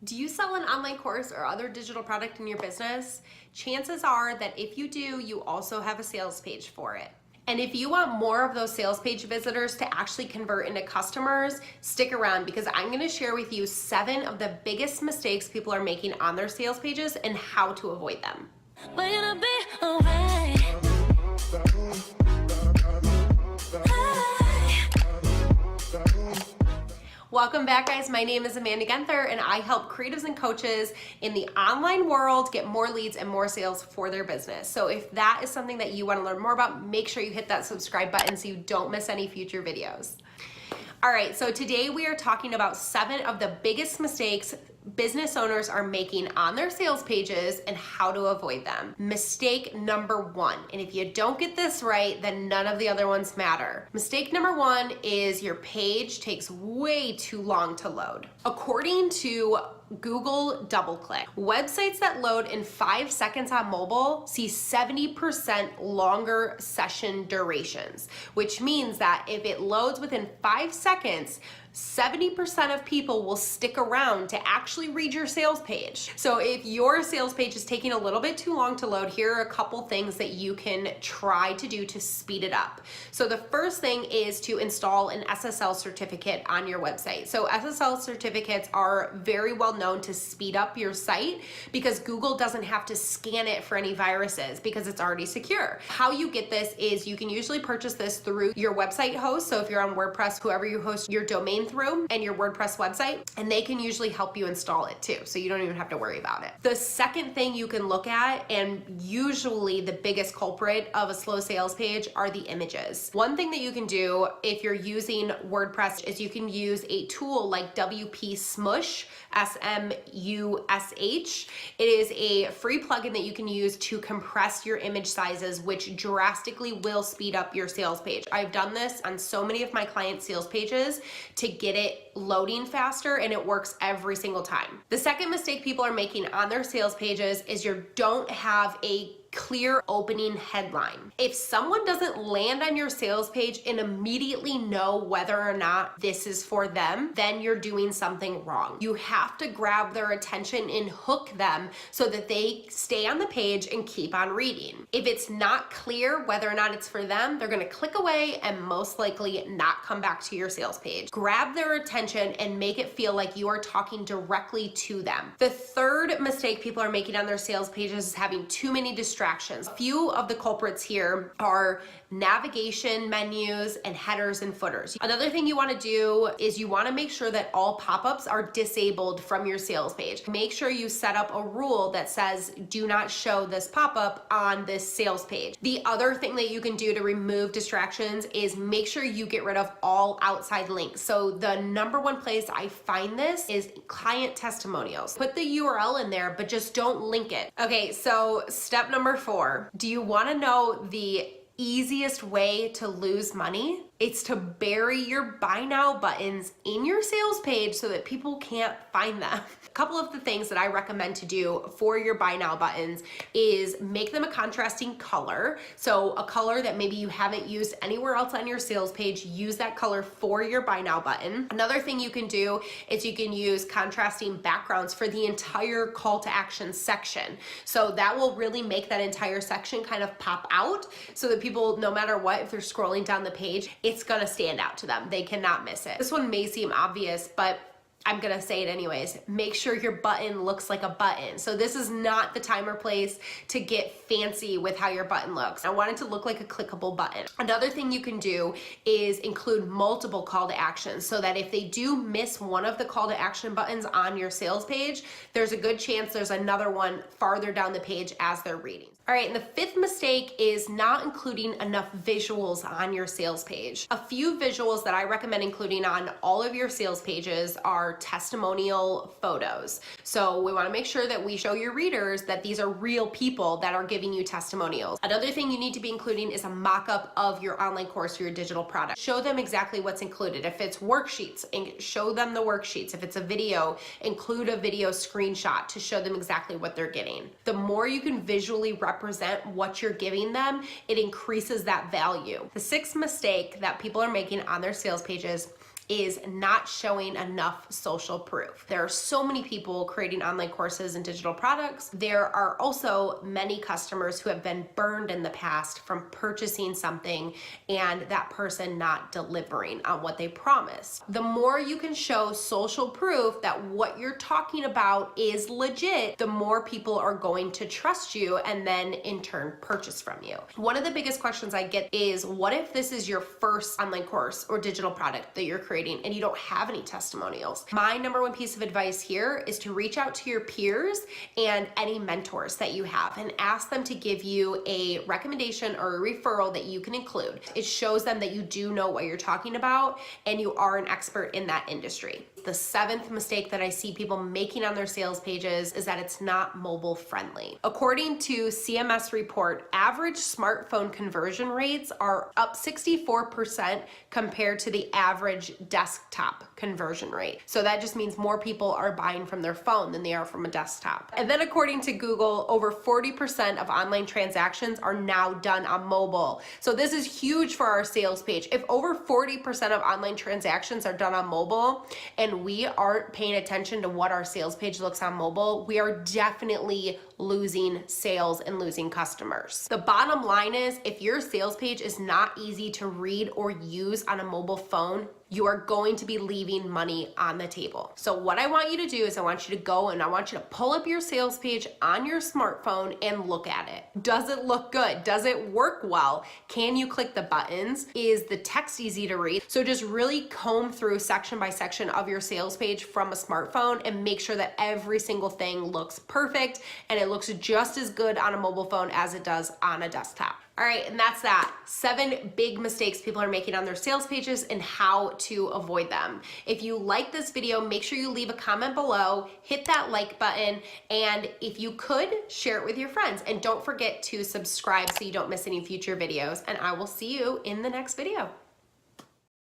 Do you sell an online course or other digital product in your business? Chances are that if you do, you also have a sales page for it. And if you want more of those sales page visitors to actually convert into customers, stick around because I'm going to share with you 7 of the biggest mistakes people are making on their sales pages and how to avoid them. We're gonna be alright. Welcome back, guys. My name is Amanda Genther, and I help creatives and coaches in the online world get more leads and more sales for their business. So if that is something that you want to learn more about, make sure you hit that subscribe button so you don't miss any future videos. All right, so today we are talking about 7 of the biggest mistakes business owners are making on their sales pages and how to avoid them. Mistake number 1, and if you don't get this right, then none of the other ones matter. Mistake number 1 is your page takes way too long to load. According to Google DoubleClick, websites that load in 5 seconds on mobile see 70% longer session durations, which means that if it loads within 5 seconds, 70% of people will stick around to actually read your sales page. So if your sales page is taking a little bit too long to load, here are a couple things that you can try to do to speed it up. So the first thing is to install an SSL certificate on your website. So SSL certificates are very well known to speed up your site because Google doesn't have to scan it for any viruses because it's already secure. How you get this is you can usually purchase this through your website host. So if you're on WordPress, whoever you host your domain through and your WordPress website, and they can usually help you install it too, so you don't even have to worry about it. The second thing you can look at, and usually the biggest culprit of a slow sales page, are the images. One thing that you can do if you're using WordPress is you can use a tool like WP Smush, SMUSH. It is a free plugin that you can use to compress your image sizes, which drastically will speed up your sales page. I've done this on so many of my clients' sales pages to get it loading faster, and it works every single time. The second mistake people are making on their sales pages is you don't have a clear opening headline. If someone doesn't land on your sales page and immediately know whether or not this is for them, then you're doing something wrong. You have to grab their attention and hook them so that they stay on the page and keep on reading. If it's not clear whether or not it's for them, they're going to click away and most likely not come back to your sales page. Grab their attention and make it feel like you are talking directly to them. The third mistake people are making on their sales pages is having too many distractions. A few of the culprits here are navigation menus and headers and footers. Another thing you want to do is you want to make sure that all pop-ups are disabled from your sales page. Make sure you set up a rule that says do not show this pop-up on this sales page. The other thing that you can do to remove distractions is make sure you get rid of all outside links. So the number 1 place I find this is client testimonials. Put the URL in there, but just don't link it. Okay, so step number 4. Do you want to know the easiest way to lose money? It's to bury your buy now buttons in your sales page so that people can't find them. A couple of the things that I recommend to do for your buy now buttons is make them a contrasting color. So a color that maybe you haven't used anywhere else on your sales page, use that color for your buy now button. Another thing you can do is you can use contrasting backgrounds for the entire call to action section. So that will really make that entire section kind of pop out so that people, no matter what, if they're scrolling down the page, it's gonna stand out to them. They cannot miss it. This one may seem obvious, but I'm gonna say it anyways. Make sure your button looks like a button. So this is not the time or place to get fancy with how your button looks. I want it to look like a clickable button. Another thing you can do is include multiple call to actions so that if they do miss one of the call to action buttons on your sales page, there's a good chance there's another one farther down the page as they're reading. All right, and the 5th mistake is not including enough visuals on your sales page. A few visuals that I recommend including on all of your sales pages are testimonial photos. So we wanna make sure that we show your readers that these are real people that are giving you testimonials. Another thing you need to be including is a mock-up of your online course or your digital product. Show them exactly what's included. If it's worksheets, show them the worksheets. If it's a video, include a video screenshot to show them exactly what they're getting. The more you can visually represent what you're giving them, it increases that value. The 6th mistake that people are making on their sales pages is not showing enough social proof. There are so many people creating online courses and digital products. There are also many customers who have been burned in the past from purchasing something and that person not delivering on what they promised. The more you can show social proof that what you're talking about is legit, the more people are going to trust you and then in turn purchase from you. One of the biggest questions I get is, what if this is your first online course or digital product that you're creating and you don't have any testimonials? My number one piece of advice here is to reach out to your peers and any mentors that you have and ask them to give you a recommendation or a referral that you can include. It shows them that you do know what you're talking about and you are an expert in that industry. The seventh mistake that I see people making on their sales pages is that it's not mobile friendly. According to CMS report, average smartphone conversion rates are up 64% compared to the average desktop conversion rate. So that just means more people are buying from their phone than they are from a desktop. And then according to Google, over 40% of online transactions are now done on mobile. So this is huge for our sales page. If over 40% of online transactions are done on mobile and we aren't paying attention to what our sales page looks on mobile, we are definitely losing sales and losing customers. The bottom line is, if your sales page is not easy to read or use on a mobile phone, you are going to be leaving money on the table. So what I want you to do is I want you to go and I want you to pull up your sales page on your smartphone and look at it. Does it look good? Does it work well? Can you click the buttons? Is the text easy to read? So just really comb through section by section of your sales page from a smartphone and make sure that every single thing looks perfect and it looks just as good on a mobile phone as it does on a desktop. All right, and that's that. 7 big mistakes people are making on their sales pages and how to avoid them. If you like this video, make sure you leave a comment below, hit that like button, and if you could, share it with your friends. And don't forget to subscribe so you don't miss any future videos, and I will see you in the next video.